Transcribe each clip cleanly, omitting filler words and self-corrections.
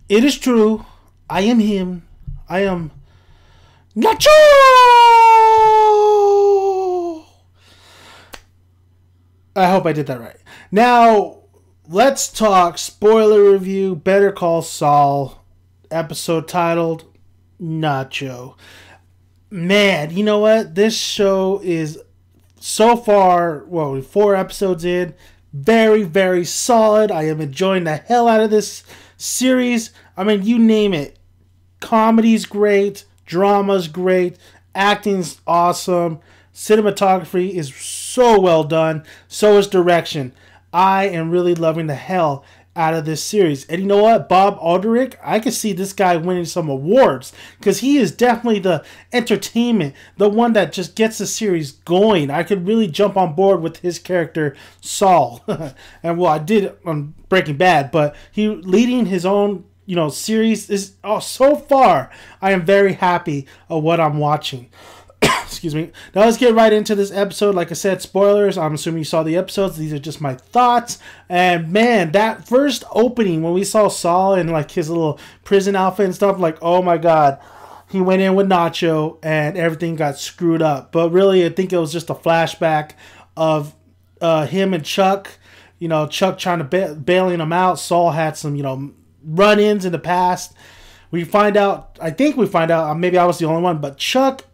It is true. I am him. I am Nacho! I hope I did that right. Now, let's talk spoiler review Better Call Saul, episode titled Nacho. Man, you know what? This show is so far, well, 4 episodes in, very, very solid. I am enjoying the hell out of this series. I mean, you name it. Comedy's great, drama's great, acting's awesome, cinematography is so well done, so is direction. I am really loving the hell out of this series. And you know what? Bob Aldrich, I can see this guy winning some awards because he is definitely the entertainment, the one that just gets the series going. I could really jump on board with his character, Saul. And well, I did on Breaking Bad, but he leading his own, series is so far. I am very happy of what I'm watching. Excuse me. Now let's get right into this episode. Like I said, spoilers. I'm assuming you saw the episodes. These are just my thoughts. And man, that first opening when we saw Saul in like his little prison outfit and stuff, like, oh my god, he went in with Nacho and everything got screwed up. But really, I think it was just a flashback of him and Chuck. Chuck trying to bailing him out. Saul had some run-ins in the past. I think we find out. Maybe I was the only one, but Chuck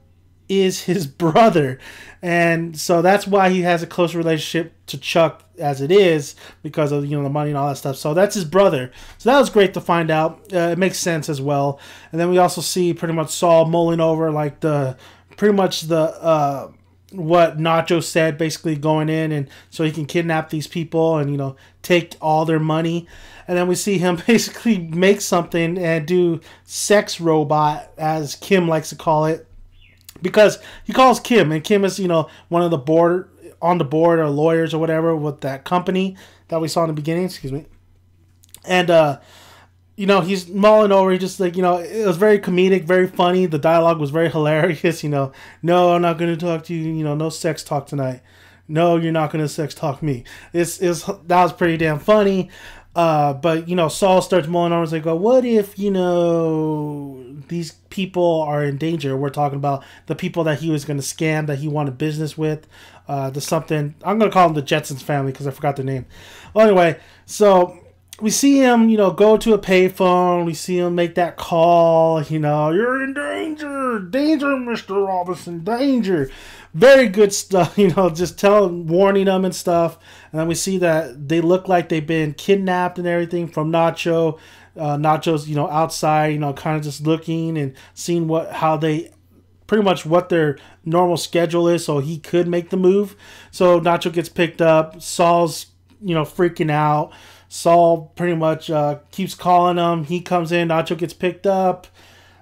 is his brother, and so that's why he has a close relationship to Chuck as it is, because of the money and all that stuff. So that's his brother. So that was great to find out. It makes sense as well. And then we also see pretty much Saul mulling over like what Nacho said, basically going in and so he can kidnap these people and take all their money. And then we see him basically make something and do sex robot, as Kim likes to call it. Because he calls Kim, and Kim is, one of the board or lawyers or whatever with that company that we saw in the beginning. Excuse me. And, he's mulling over. He just it was very comedic, very funny. The dialogue was very hilarious. No, I'm not going to talk to you. No sex talk tonight. No, you're not going to sex talk me. That was pretty damn funny. But Saul starts mulling over and like, what if these people are in danger? We're talking about the people that he was going to scam, that he wanted business with. I'm going to call them the Jetsons family because I forgot their name. Well, anyway, so we see him, go to a payphone. We see him make that call. You're in danger, Mr. Robinson, danger. Very good stuff, just warning them and stuff. And then we see that they look like they've been kidnapped and everything from Nacho. Nacho's, outside, kind of just looking and seeing what their normal schedule is so he could make the move. So Nacho gets picked up. Saul's, freaking out. Saul pretty much keeps calling him. He comes in. Nacho gets picked up.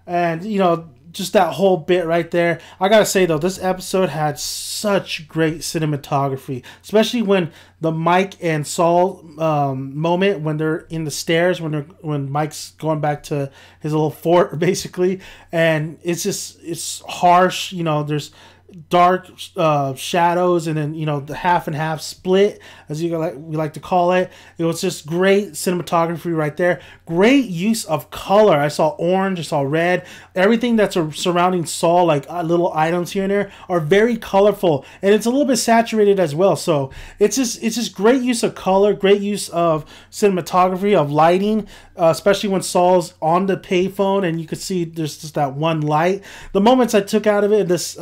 And, just that whole bit right there. I gotta say though, this episode had such great cinematography, especially when the Mike and Saul moment when they're in the stairs, when Mike's going back to his little fort basically, and it's harsh. There's dark shadows, and then the half and half split, as we like to call it. It was just great cinematography right there. Great use of color. I saw orange, I saw red. Everything that's surrounding Saul, like little items here and there, are very colorful, and it's a little bit saturated as well. So it's just great use of color, great use of cinematography, of lighting, especially when Saul's on the payphone and you could see there's just that one light. The moments I took out of it, this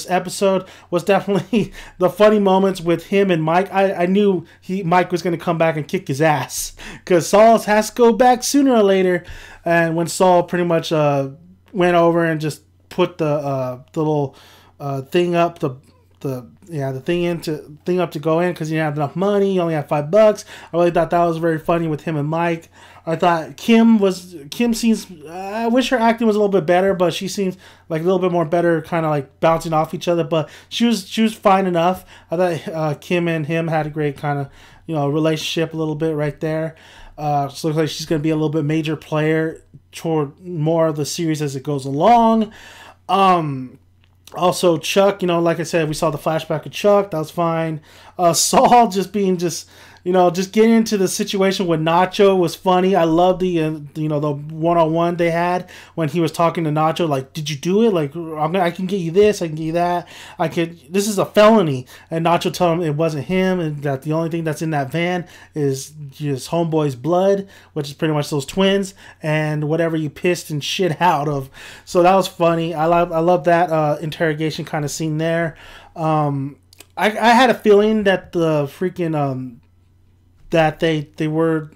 episode, was definitely the funny moments with him and Mike. I knew Mike was going to come back and kick his ass because Saul has to go back sooner or later. And when Saul pretty much went over and just put the little thing up, the thing up to go in because he didn't have enough money, he only had $5. I really thought that was very funny with him and Mike. I thought Kim seems, I wish her acting was a little bit better, but she seems like a little bit more better, kind of like bouncing off each other, but she was fine enough. I thought Kim and him had a great kind of, relationship a little bit right there. So it looks like she's going to be a little bit major player toward more of the series as it goes along. Also, Chuck, like I said, we saw the flashback of Chuck. That was fine. Saul just being just getting into the situation with Nacho was funny. I love the the one-on-one they had when he was talking to Nacho, like, did you do it? Like, I can get you this, I can get you that. This is a felony. And Nacho told him it wasn't him, and that the only thing that's in that van is just homeboy's blood, which is pretty much those twins, and whatever you pissed and shit out of. So that was funny. I love that interrogation kind of scene there. I had a feeling that the freaking that they were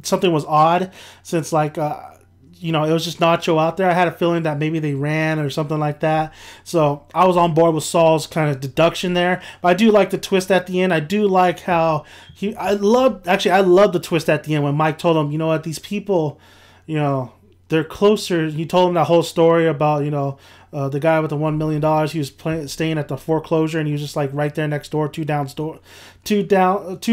something was odd, since like it was just Nacho out there. I had a feeling that maybe they ran or something like that. So I was on board with Saul's kind of deduction there. But I do like the twist at the end. I do like how I love the twist at the end when Mike told him, you know what, these people, they're closer. He told him that whole story about, the guy with the $1 million. He was staying at the foreclosure, and he was just like right there next door, two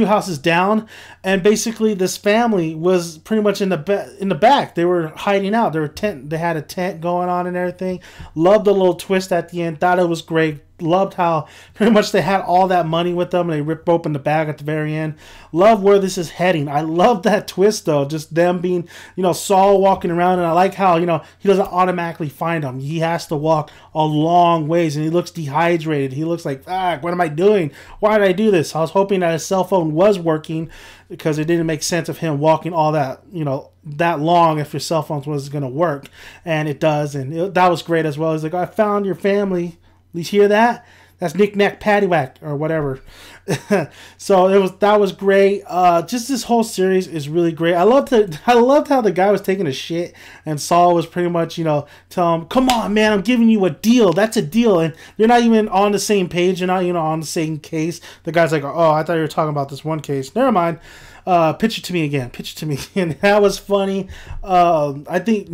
houses down. And basically, this family was pretty much in the back. They were hiding out. They had a tent going on and everything. Loved the little twist at the end. Thought it was great. Loved how pretty much they had all that money with them, and they ripped open the bag at the very end. Love where this is heading. I love that twist though. Just them being, Saul walking around, and I like how, he doesn't automatically find them. He has to walk a long ways, and he looks dehydrated. He looks like, what am I doing? Why did I do this? I was hoping that his cell phone was working, because it didn't make sense of him walking all that, that long if your cell phone was going to work. And it does, and that was great as well. He's like, I found your family. You hear that? That's knick-knack paddywhack or whatever. So that was great. Just this whole series is really great. I loved how the guy was taking a shit, and Saul was pretty much, telling him, come on, man, I'm giving you a deal. That's a deal. And you're not even on the same page. You're not, on the same case. The guy's like, oh, I thought you were talking about this one case. Never mind. Pitch it to me again. Pitch it to me. And that was funny. I think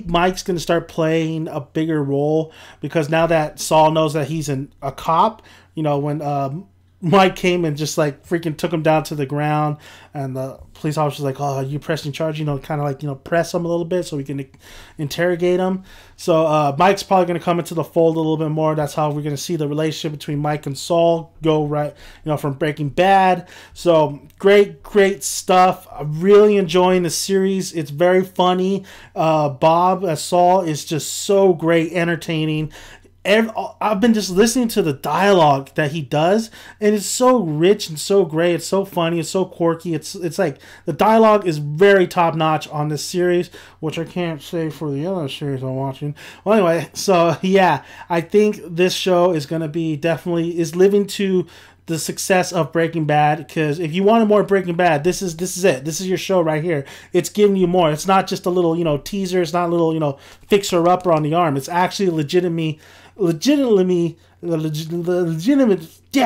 Mike's going to start playing a bigger role, because now that Saul knows that he's a cop, when Mike came and just like freaking took him down to the ground, and the police officer's like, oh, you pressing charge, kind of like, press him a little bit so we can interrogate him. So Mike's probably going to come into the fold a little bit more. That's how we're going to see the relationship between Mike and Saul go right, from Breaking Bad. So great stuff. I'm really enjoying the series. It's very funny. Bob as Saul is just so great, entertaining. I've been just listening to the dialogue that he does, and it's so rich and so great. It's so funny. It's so quirky. It's like the dialogue is very top notch on this series, which I can't say for the other series I'm watching. Well, anyway, so yeah, I think this show is going to be is living to the success of Breaking Bad, because if you wanted more Breaking Bad, this is it. This is your show right here. It's giving you more. It's not just a little, teaser. It's not a little, fixer-upper on the arm. It's actually legitimate. Damn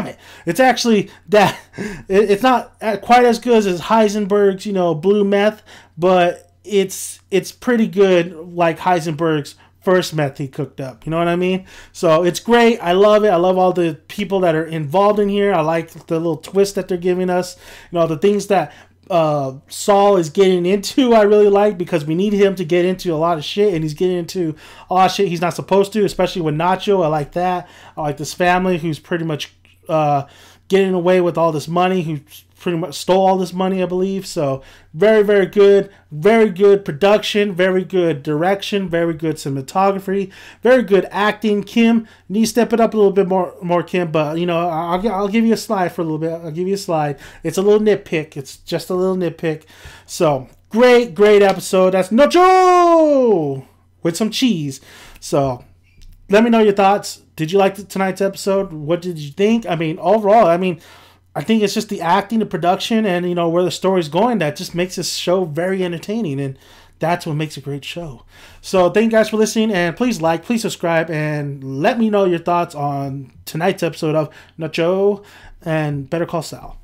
it! It's actually that. It's not quite as good as Heisenberg's, blue meth, but it's pretty good, like Heisenberg's first meth he cooked up. You know what I mean? So it's great. I love it. I love all the people that are involved in here. I like the little twist that they're giving us. The things that Saul is getting into, I really like, because we need him to get into a lot of shit, and he's getting into a lot of shit he's not supposed to, especially with Nacho. I like that. I like this family who's pretty much getting away with all this money, who pretty much stole all this money, I believe. So very, very good production, very good direction, very good cinematography, very good acting. Kim, you need to step it up a little bit more, Kim. But I'll give you a slide for a little bit. I'll give you a slide. It's a little nitpick. It's just a little nitpick. So great episode. That's Nacho with some cheese. So let me know your thoughts. Did you like tonight's episode? What did you think? Overall, I think it's just the acting, the production, and where the story's going that just makes this show very entertaining, and that's what makes a great show. So thank you guys for listening, and please like, please subscribe, and let me know your thoughts on tonight's episode of Nacho and Better Call Saul.